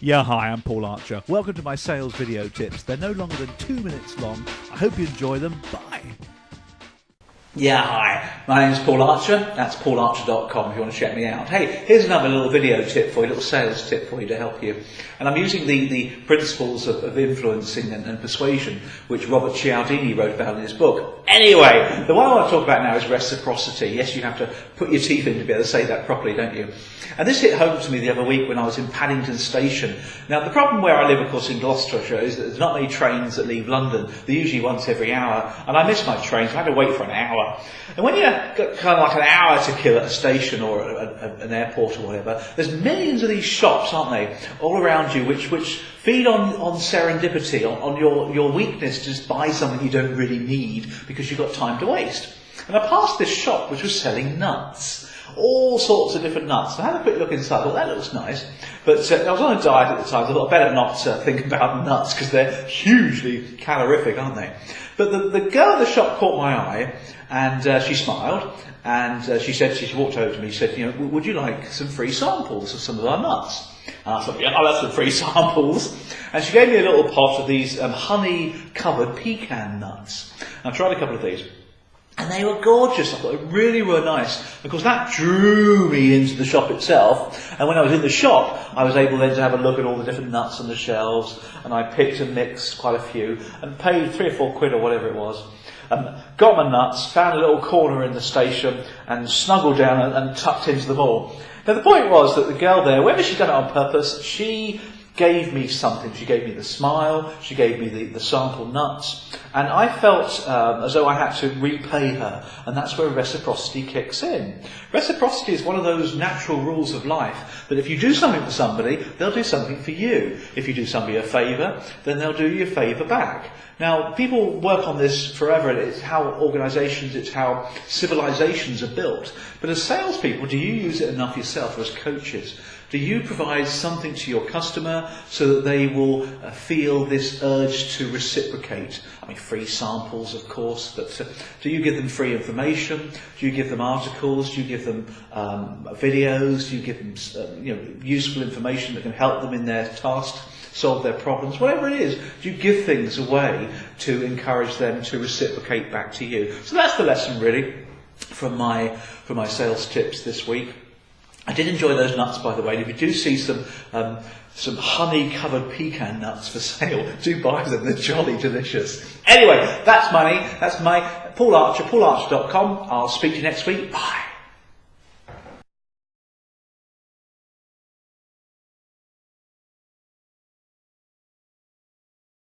Yeah, hi, I'm Paul Archer. Welcome to my sales video tips. They're no longer than 2 minutes long. I hope you enjoy them. Bye. Yeah, hi, my name is Paul Archer. That's paularcher.com if you want to check me out. Hey, here's another little video tip for you, little sales tip for you to help you. And I'm using the principles of influencing and persuasion, which Robert Cialdini wrote about in his book. Anyway, the one I want to talk about now is reciprocity. Yes, you have to put your teeth in to be able to say that properly, don't you? And this hit home to me the other week when I was in Paddington Station. Now, the problem where I live, of course, in Gloucestershire, is that there's not many trains that leave London. They're usually once every hour, and I miss my train, so I had to wait for an hour. And when you've got kind of like an hour to kill at a station or an airport or whatever, there's millions of these shops, aren't they, all around you, which feed on serendipity, on your weakness to just buy something you don't really need because you've got time to waste. And I passed this shop which was selling nuts. All sorts of different nuts. I had a quick look inside, I thought that looks nice. But I was on a diet at the time, so I thought I better not think about nuts because they're hugely calorific, aren't they? But the girl at the shop caught my eye, and she smiled, and she walked over to me, she said, you know, would you like some free samples of some of our nuts? And I thought, yeah, I'll have some free samples. And she gave me a little pot of these honey-covered pecan nuts. And I tried a couple of these. And they were gorgeous. I thought they really were nice. Because that drew me into the shop itself. And when I was in the shop, I was able then to have a look at all the different nuts on the shelves. And I picked and mixed quite a few. And paid £3 or £4 or whatever it was. Got my nuts, found a little corner in the station. And snuggled down and tucked into them all. Now the point was that the girl there, whether she'd done it on purpose, she gave me something. She gave me the smile, she gave me the sample nuts, and I felt as though I had to repay her, and that's where reciprocity kicks in. Reciprocity is one of those natural rules of life, that if you do something for somebody, they'll do something for you. If you do somebody a favour, then they'll do you a favour back. Now, people work on this forever. It's how organisations, it's how civilisations are built. But as salespeople, do you use it enough yourself, or as coaches? Do you provide something to your customer so that they will feel this urge to reciprocate? I mean, free samples, of course, but do you give them free information? Do you give them articles? Do you give them videos? Do you give them useful information that can help them in their task, solve their problems? Whatever it is, do you give things away to encourage them to reciprocate back to you? So that's the lesson, really, from my sales tips this week. I did enjoy those nuts, by the way, and if you do see some honey-covered pecan nuts for sale, do buy them, they're jolly delicious. Anyway, that's my Paul Archer, paularcher.com. I'll speak to you next week. Bye.